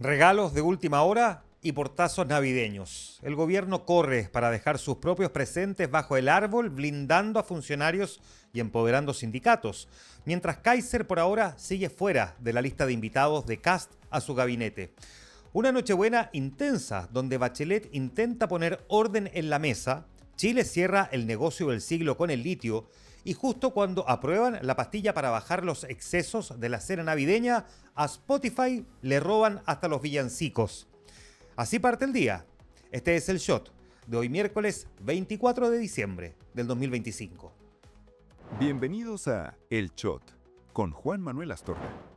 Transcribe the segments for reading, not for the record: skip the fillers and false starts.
Regalos de última hora y portazos navideños. El gobierno corre para dejar sus propios presentes bajo el árbol, blindando a funcionarios y empoderando sindicatos, mientras Kaiser por ahora sigue fuera de la lista de invitados de Kast a su gabinete. Una Nochebuena intensa donde Bachelet intenta poner orden en la mesa, Chile cierra el negocio del siglo con el litio y justo cuando aprueban la pastilla para bajar los excesos de la cena navideña, a Spotify le roban hasta los villancicos. Así parte el día. Este es el shot de hoy miércoles 24 de diciembre del 2025. Bienvenidos a El Shot con Juan Manuel Astorga.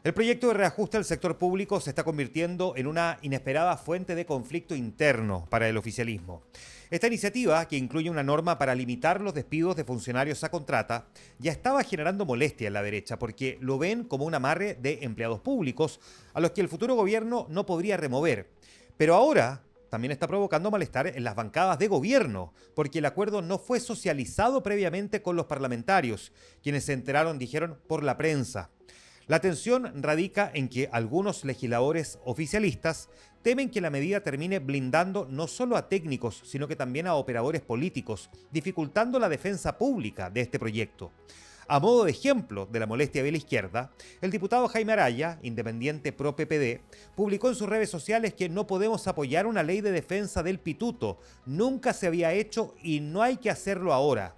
El proyecto de reajuste del sector público se está convirtiendo en una inesperada fuente de conflicto interno para el oficialismo. Esta iniciativa, que incluye una norma para limitar los despidos de funcionarios a contrata, ya estaba generando molestia en la derecha porque lo ven como un amarre de empleados públicos a los que el futuro gobierno no podría remover. Pero ahora también está provocando malestar en las bancadas de gobierno, porque el acuerdo no fue socializado previamente con los parlamentarios, quienes se enteraron, dijeron, por la prensa. La tensión radica en que algunos legisladores oficialistas temen que la medida termine blindando no solo a técnicos, sino que también a operadores políticos, dificultando la defensa pública de este proyecto. A modo de ejemplo de la molestia de la izquierda, el diputado Jaime Araya, independiente pro PPD, publicó en sus redes sociales que no podemos apoyar una ley de defensa del pituto, nunca se había hecho y no hay que hacerlo ahora.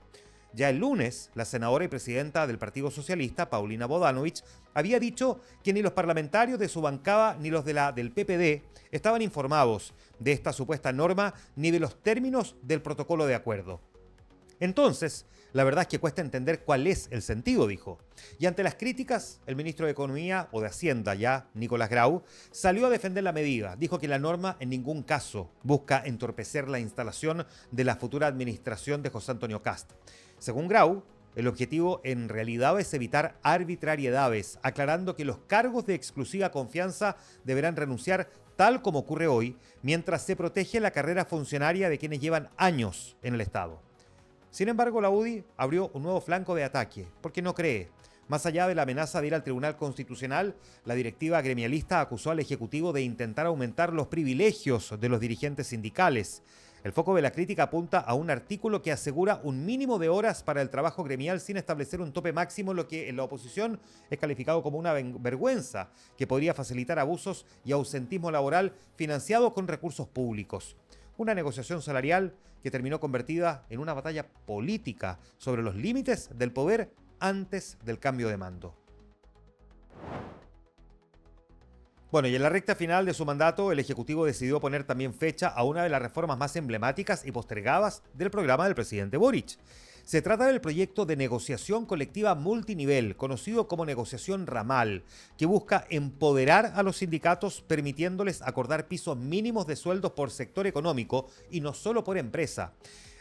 Ya el lunes, la senadora y presidenta del Partido Socialista, Paulina Bodanovich, había dicho que ni los parlamentarios de su bancada ni los del PPD estaban informados de esta supuesta norma ni de los términos del protocolo de acuerdo. Entonces, la verdad es que cuesta entender cuál es el sentido, dijo. Y ante las críticas, el ministro de Economía o de Hacienda, ya Nicolás Grau, salió a defender la medida. Dijo que la norma en ningún caso busca entorpecer la instalación de la futura administración de José Antonio Kast. Según Grau, el objetivo en realidad es evitar arbitrariedades, aclarando que los cargos de exclusiva confianza deberán renunciar tal como ocurre hoy, mientras se protege la carrera funcionaria de quienes llevan años en el Estado. Sin embargo, la UDI abrió un nuevo flanco de ataque, porque no cree. Más allá de la amenaza de ir al Tribunal Constitucional, la directiva gremialista acusó al Ejecutivo de intentar aumentar los privilegios de los dirigentes sindicales. El foco de la crítica apunta a un artículo que asegura un mínimo de horas para el trabajo gremial sin establecer un tope máximo, lo que en la oposición es calificado como una vergüenza que podría facilitar abusos y ausentismo laboral financiado con recursos públicos. Una negociación salarial que terminó convertida en una batalla política sobre los límites del poder antes del cambio de mando. Bueno, y en la recta final de su mandato, el Ejecutivo decidió poner también fecha a una de las reformas más emblemáticas y postergadas del programa del presidente Boric. Se trata del proyecto de negociación colectiva multinivel, conocido como negociación ramal, que busca empoderar a los sindicatos permitiéndoles acordar pisos mínimos de sueldos por sector económico y no solo por empresa.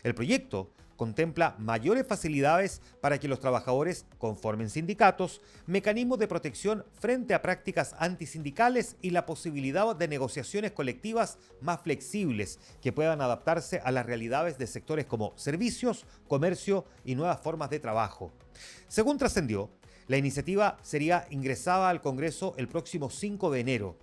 El proyecto contempla mayores facilidades para que los trabajadores conformen sindicatos, mecanismos de protección frente a prácticas antisindicales y la posibilidad de negociaciones colectivas más flexibles que puedan adaptarse a las realidades de sectores como servicios, comercio y nuevas formas de trabajo. Según trascendió, la iniciativa sería ingresada al Congreso el próximo 5 de enero.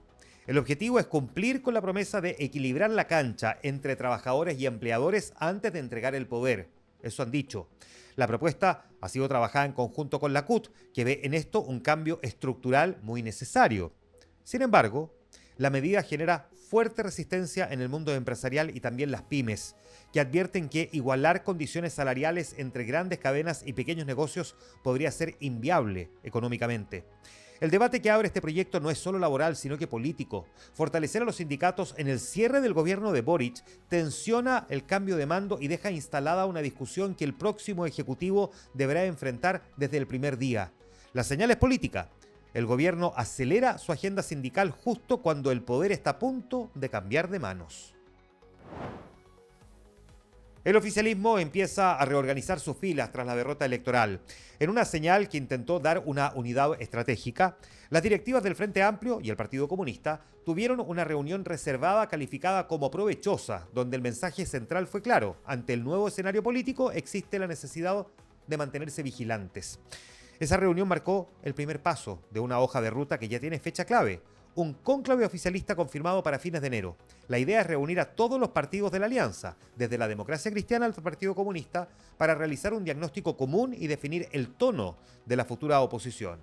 El objetivo es cumplir con la promesa de equilibrar la cancha entre trabajadores y empleadores antes de entregar el poder. Eso han dicho. La propuesta ha sido trabajada en conjunto con la CUT, que ve en esto un cambio estructural muy necesario. Sin embargo, la medida genera fuerte resistencia en el mundo empresarial y también las pymes, que advierten que igualar condiciones salariales entre grandes cadenas y pequeños negocios podría ser inviable económicamente. El debate que abre este proyecto no es solo laboral, sino que político. Fortalecer a los sindicatos en el cierre del gobierno de Boric tensiona el cambio de mando y deja instalada una discusión que el próximo Ejecutivo deberá enfrentar desde el primer día. La señal es política. El gobierno acelera su agenda sindical justo cuando el poder está a punto de cambiar de manos. El oficialismo empieza a reorganizar sus filas tras la derrota electoral. En una señal que intentó dar una unidad estratégica, las directivas del Frente Amplio y el Partido Comunista tuvieron una reunión reservada calificada como provechosa, donde el mensaje central fue claro: ante el nuevo escenario político existe la necesidad de mantenerse vigilantes. Esa reunión marcó el primer paso de una hoja de ruta que ya tiene fecha clave: un cónclave oficialista confirmado para fines de enero. La idea es reunir a todos los partidos de la alianza, desde la Democracia Cristiana al Partido Comunista, para realizar un diagnóstico común y definir el tono de la futura oposición.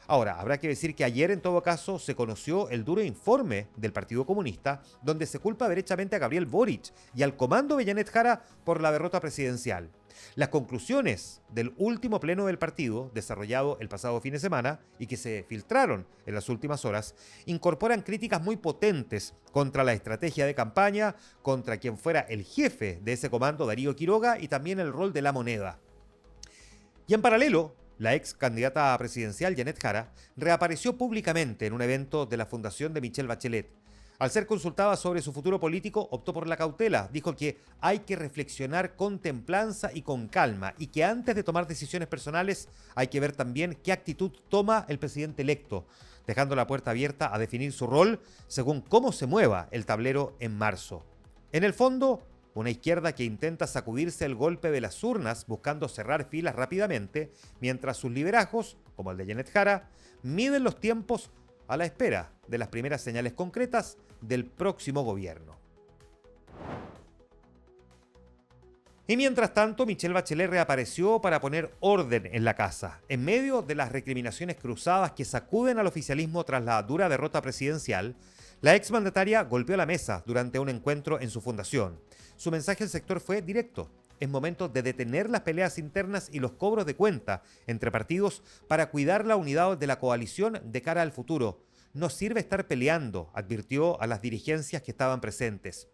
Ahora, habrá que decir que ayer, en todo caso, se conoció el duro informe del Partido Comunista, donde se culpa derechamente a Gabriel Boric y al comando de Janet Jara por la derrota presidencial. Las conclusiones del último pleno del partido, desarrollado el pasado fin de semana y que se filtraron en las últimas horas, incorporan críticas muy potentes contra la estrategia de campaña, contra quien fuera el jefe de ese comando, Darío Quiroga, y también el rol de la moneda. Y en paralelo, la ex candidata presidencial Janet Jara reapareció públicamente en un evento de la fundación de Michelle Bachelet. Al ser consultada sobre su futuro político, optó por la cautela. Dijo que hay que reflexionar con templanza y con calma y que antes de tomar decisiones personales hay que ver también qué actitud toma el presidente electo, dejando la puerta abierta a definir su rol según cómo se mueva el tablero en marzo. En el fondo, una izquierda que intenta sacudirse el golpe de las urnas buscando cerrar filas rápidamente, mientras sus liderazgos, como el de Janet Jara, miden los tiempos a la espera de las primeras señales concretas del próximo gobierno. Y mientras tanto, Michelle Bachelet reapareció para poner orden en la casa, en medio de las recriminaciones cruzadas que sacuden al oficialismo tras la dura derrota presidencial. La exmandataria golpeó la mesa durante un encuentro en su fundación. Su mensaje al sector fue directo. Es momento de detener las peleas internas y los cobros de cuenta entre partidos para cuidar la unidad de la coalición de cara al futuro. No sirve estar peleando, advirtió a las dirigencias que estaban presentes.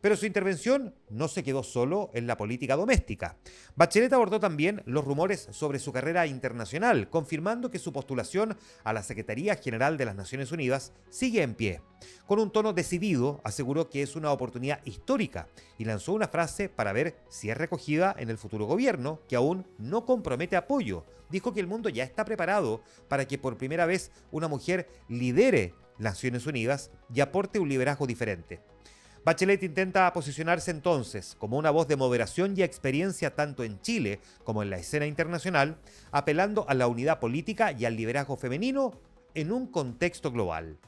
Pero su intervención no se quedó solo en la política doméstica. Bachelet abordó también los rumores sobre su carrera internacional, confirmando que su postulación a la Secretaría General de las Naciones Unidas sigue en pie. Con un tono decidido, aseguró que es una oportunidad histórica y lanzó una frase para ver si es recogida en el futuro gobierno, que aún no compromete apoyo. Dijo que el mundo ya está preparado para que por primera vez una mujer lidere las Naciones Unidas y aporte un liderazgo diferente. Bachelet intenta posicionarse entonces como una voz de moderación y experiencia tanto en Chile como en la escena internacional, apelando a la unidad política y al liderazgo femenino en un contexto global.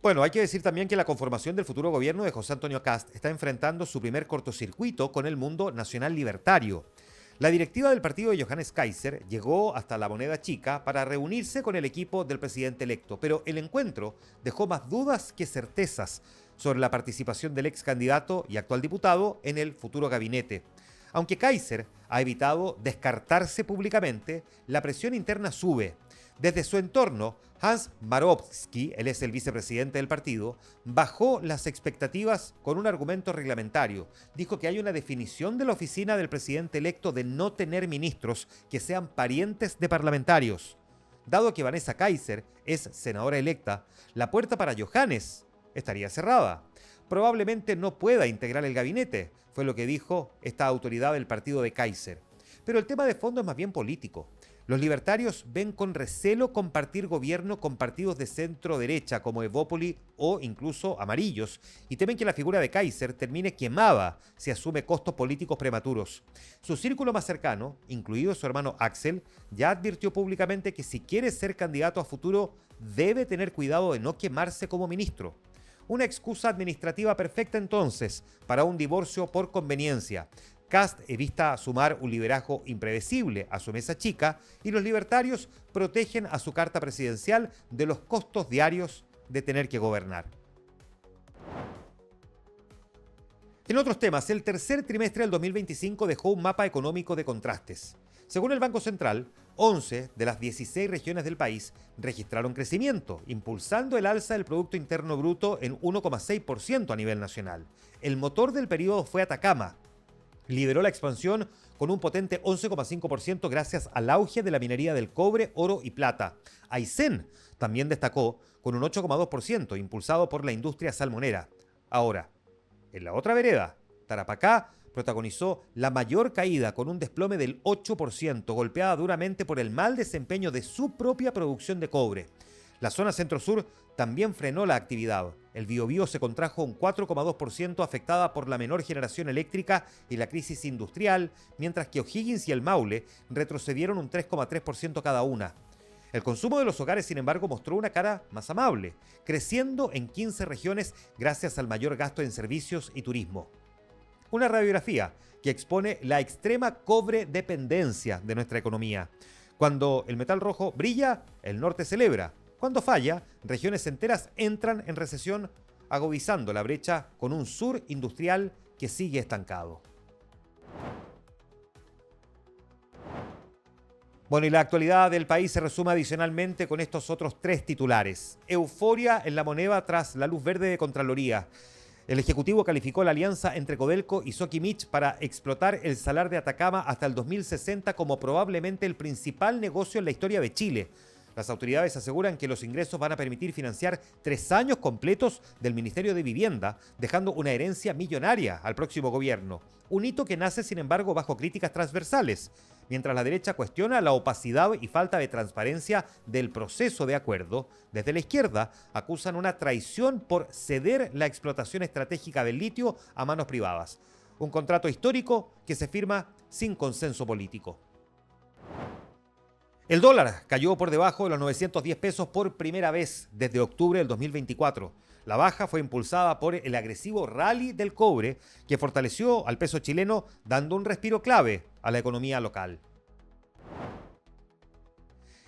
Bueno, hay que decir también que la conformación del futuro gobierno de José Antonio Kast está enfrentando su primer cortocircuito con el mundo nacional libertario. La directiva del partido de Johannes Kaiser llegó hasta la Moneda Chica para reunirse con el equipo del presidente electo, pero el encuentro dejó más dudas que certezas sobre la participación del ex candidato y actual diputado en el futuro gabinete. Aunque Kaiser ha evitado descartarse públicamente, la presión interna sube. Desde su entorno, Hans Marowski, él es el vicepresidente del partido, bajó las expectativas con un argumento reglamentario. Dijo que hay una definición de la oficina del presidente electo de no tener ministros que sean parientes de parlamentarios. Dado que Vanessa Kaiser es senadora electa, la puerta para Johannes estaría cerrada. Probablemente no pueda integrar el gabinete, fue lo que dijo esta autoridad del partido de Kaiser. Pero el tema de fondo es más bien político. Los libertarios ven con recelo compartir gobierno con partidos de centro-derecha como Evópoli o incluso amarillos y temen que la figura de Kaiser termine quemada si asume costos políticos prematuros. Su círculo más cercano, incluido su hermano Axel, ya advirtió públicamente que si quiere ser candidato a futuro debe tener cuidado de no quemarse como ministro. Una excusa administrativa perfecta entonces para un divorcio por conveniencia. Kast evita sumar un liderazgo impredecible a su mesa chica y los libertarios protegen a su carta presidencial de los costos diarios de tener que gobernar. En otros temas, el tercer trimestre del 2025 dejó un mapa económico de contrastes. Según el Banco Central, 11 de las 16 regiones del país registraron crecimiento, impulsando el alza del Producto Interno Bruto en 1,6% a nivel nacional. El motor del periodo fue Atacama. Lideró la expansión con un potente 11,5% gracias al auge de la minería del cobre, oro y plata. Aysén también destacó con un 8,2%, impulsado por la industria salmonera. Ahora, en la otra vereda, Tarapacá protagonizó la mayor caída con un desplome del 8%, golpeada duramente por el mal desempeño de su propia producción de cobre. La zona centro-sur también frenó la actividad. El Biobío se contrajo un 4,2% afectada por la menor generación eléctrica y la crisis industrial, mientras que O'Higgins y el Maule retrocedieron un 3,3% cada una. El consumo de los hogares, sin embargo, mostró una cara más amable, creciendo en 15 regiones gracias al mayor gasto en servicios y turismo. Una radiografía que expone la extrema cobredependencia de nuestra economía. Cuando el metal rojo brilla, el norte celebra. Cuando falla, regiones enteras entran en recesión, agudizando la brecha con un sur industrial que sigue estancado. Bueno, y la actualidad del país se resume adicionalmente con estos otros 3 titulares. Euforia en la moneda tras la luz verde de Contraloría. El Ejecutivo calificó la alianza entre Codelco y Sokimich para explotar el salar de Atacama hasta el 2060 como probablemente el principal negocio en la historia de Chile. Las autoridades aseguran que los ingresos van a permitir financiar 3 años completos del Ministerio de Vivienda, dejando una herencia millonaria al próximo gobierno. Un hito que nace, sin embargo, bajo críticas transversales, mientras la derecha cuestiona la opacidad y falta de transparencia del proceso de acuerdo. Desde la izquierda acusan una traición por ceder la explotación estratégica del litio a manos privadas. Un contrato histórico que se firma sin consenso político. El dólar cayó por debajo de los 910 pesos por primera vez desde octubre del 2024. La baja fue impulsada por el agresivo rally del cobre que fortaleció al peso chileno, dando un respiro clave a la economía local.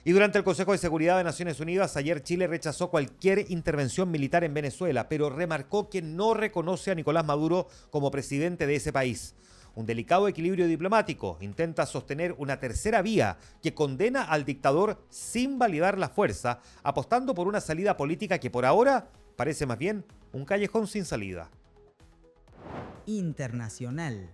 Y durante el Consejo de Seguridad de Naciones Unidas, ayer Chile rechazó cualquier intervención militar en Venezuela, pero remarcó que no reconoce a Nicolás Maduro como presidente de ese país. Un delicado equilibrio diplomático intenta sostener una tercera vía que condena al dictador sin validar la fuerza, apostando por una salida política que por ahora parece más bien un callejón sin salida. Internacional.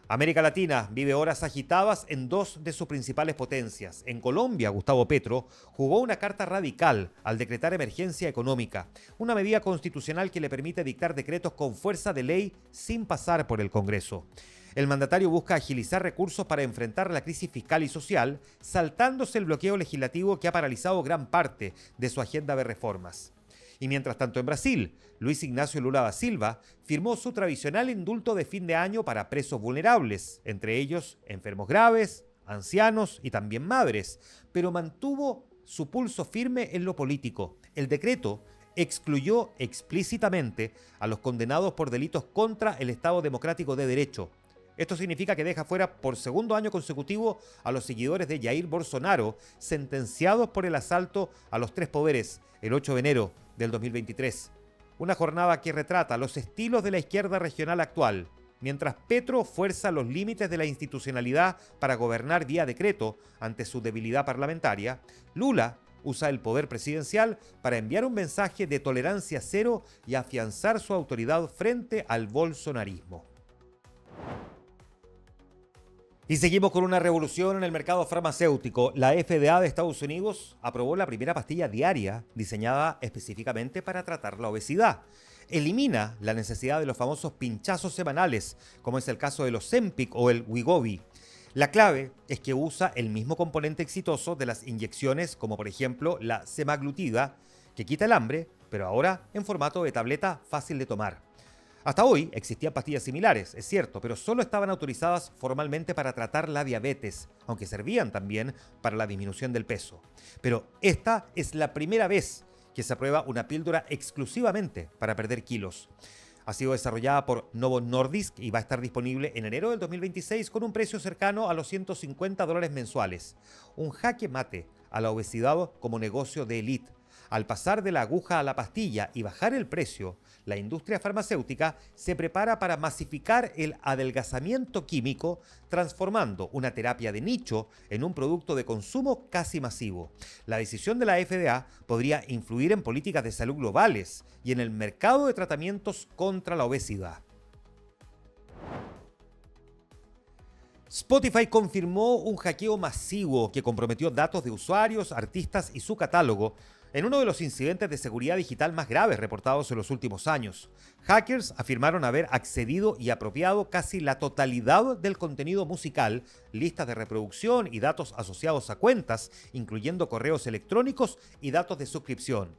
América Latina vive horas agitadas en 2 de sus principales potencias. En Colombia, Gustavo Petro jugó una carta radical al decretar emergencia económica, una medida constitucional que le permite dictar decretos con fuerza de ley sin pasar por el Congreso. El mandatario busca agilizar recursos para enfrentar la crisis fiscal y social, saltándose el bloqueo legislativo que ha paralizado gran parte de su agenda de reformas. Y mientras tanto en Brasil, Luis Ignacio Lula da Silva firmó su tradicional indulto de fin de año para presos vulnerables, entre ellos enfermos graves, ancianos y también madres, pero mantuvo su pulso firme en lo político. El decreto excluyó explícitamente a los condenados por delitos contra el Estado Democrático de Derecho. Esto significa que deja fuera por segundo año consecutivo a los seguidores de Jair Bolsonaro, sentenciados por el asalto a los 3 poderes el 8 de enero del 2023. Una jornada que retrata los estilos de la izquierda regional actual. Mientras Petro fuerza los límites de la institucionalidad para gobernar vía decreto ante su debilidad parlamentaria, Lula usa el poder presidencial para enviar un mensaje de tolerancia cero y afianzar su autoridad frente al bolsonarismo. Y seguimos con una revolución en el mercado farmacéutico. La FDA de Estados Unidos aprobó la primera pastilla diaria diseñada específicamente para tratar la obesidad. Elimina la necesidad de los famosos pinchazos semanales, como es el caso de los Ozempic o el Wegovy. La clave es que usa el mismo componente exitoso de las inyecciones, como por ejemplo la semaglutida, que quita el hambre, pero ahora en formato de tableta fácil de tomar. Hasta hoy existían pastillas similares, es cierto, pero solo estaban autorizadas formalmente para tratar la diabetes, aunque servían también para la disminución del peso. Pero esta es la primera vez que se aprueba una píldora exclusivamente para perder kilos. Ha sido desarrollada por Novo Nordisk y va a estar disponible en enero del 2026 con un precio cercano a los $150 mensuales. Un jaque mate a la obesidad como negocio de élite. Al pasar de la aguja a la pastilla y bajar el precio, la industria farmacéutica se prepara para masificar el adelgazamiento químico, transformando una terapia de nicho en un producto de consumo casi masivo. La decisión de la FDA podría influir en políticas de salud globales y en el mercado de tratamientos contra la obesidad. Spotify confirmó un hackeo masivo que comprometió datos de usuarios, artistas y su catálogo en uno de los incidentes de seguridad digital más graves reportados en los últimos años. Hackers afirmaron haber accedido y apropiado casi la totalidad del contenido musical, listas de reproducción y datos asociados a cuentas, incluyendo correos electrónicos y datos de suscripción.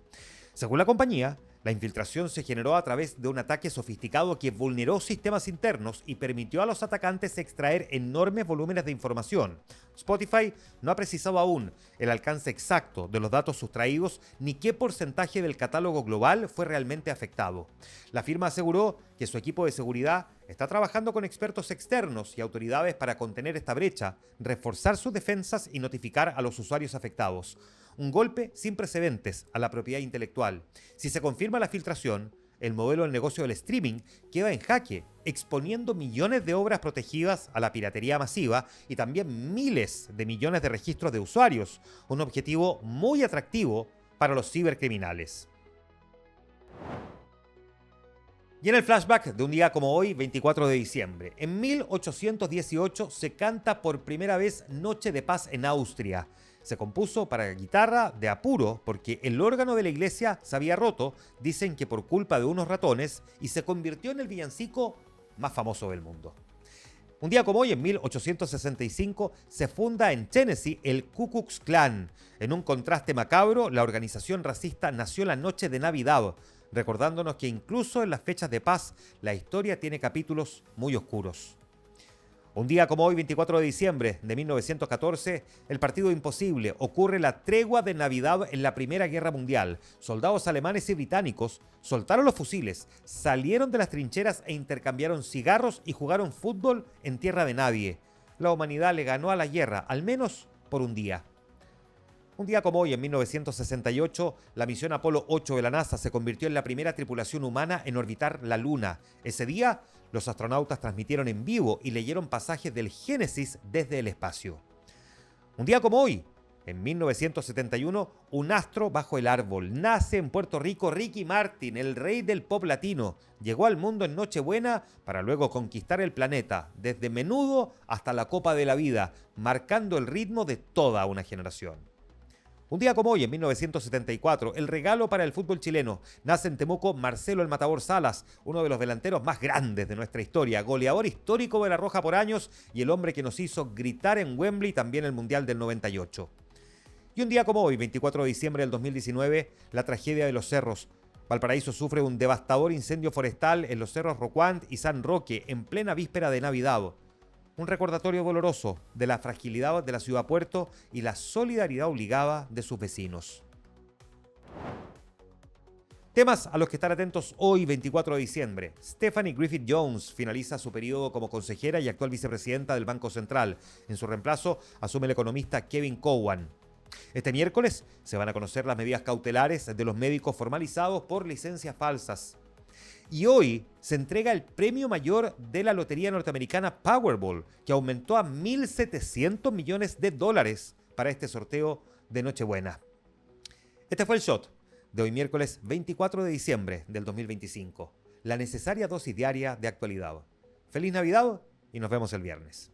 Según la compañía, La infiltración se generó a través de un ataque sofisticado que vulneró sistemas internos y permitió a los atacantes extraer enormes volúmenes de información. Spotify no ha precisado aún el alcance exacto de los datos sustraídos ni qué porcentaje del catálogo global fue realmente afectado. La firma aseguró que su equipo de seguridad está trabajando con expertos externos y autoridades para contener esta brecha, reforzar sus defensas y notificar a los usuarios afectados. Un golpe sin precedentes a la propiedad intelectual. Si se confirma la filtración, el modelo del negocio del streaming queda en jaque, exponiendo millones de obras protegidas a la piratería masiva y también miles de millones de registros de usuarios, un objetivo muy atractivo para los cibercriminales. Y en el flashback de un día como hoy, 24 de diciembre, en 1818 se canta por primera vez Noche de Paz en Austria. Se compuso para guitarra de apuro porque el órgano de la iglesia se había roto, dicen que por culpa de unos ratones, y se convirtió en el villancico más famoso del mundo. Un día como hoy, en 1865, se funda en Tennessee el Ku Klux Klan. En un contraste macabro, la organización racista nació la noche de Navidad, recordándonos que incluso en las fechas de paz, la historia tiene capítulos muy oscuros. Un día como hoy, 24 de diciembre de 1914, el Partido Imposible, ocurre la tregua de Navidad en la Primera Guerra Mundial. Soldados alemanes y británicos soltaron los fusiles, salieron de las trincheras e intercambiaron cigarros y jugaron fútbol en tierra de nadie. La humanidad le ganó a la guerra, al menos por un día. Un día como hoy, en 1968, la misión Apolo 8 de la NASA se convirtió en la primera tripulación humana en orbitar la Luna. Ese día, los astronautas transmitieron en vivo y leyeron pasajes del Génesis desde el espacio. Un día como hoy, en 1971, un astro bajo el árbol. Nace en Puerto Rico Ricky Martin, el rey del pop latino. Llegó al mundo en Nochebuena para luego conquistar el planeta, desde Menudo hasta la Copa de la Vida, marcando el ritmo de toda una generación. Un día como hoy, en 1974, el regalo para el fútbol chileno. Nace en Temuco Marcelo el Matador Salas, uno de los delanteros más grandes de nuestra historia, goleador histórico de la Roja por años y el hombre que nos hizo gritar en Wembley también el Mundial del 98. Y un día como hoy, 24 de diciembre del 2019, la tragedia de los cerros. Valparaíso sufre un devastador incendio forestal en los cerros Rocuant y San Roque en plena víspera de Navidad. Un recordatorio doloroso de la fragilidad de la ciudad puerto y la solidaridad obligada de sus vecinos. Temas a los que estar atentos hoy, 24 de diciembre. Stephanie Griffith Jones finaliza su periodo como consejera y actual vicepresidenta del Banco Central. En su reemplazo asume el economista Kevin Cowan. Este miércoles se van a conocer las medidas cautelares de los médicos formalizados por licencias falsas. Y hoy se entrega el premio mayor de la lotería norteamericana Powerball, que aumentó a $1.700 millones para este sorteo de Nochebuena. Este fue el shot de hoy miércoles 24 de diciembre del 2025. La necesaria dosis diaria de actualidad. Feliz Navidad y nos vemos el viernes.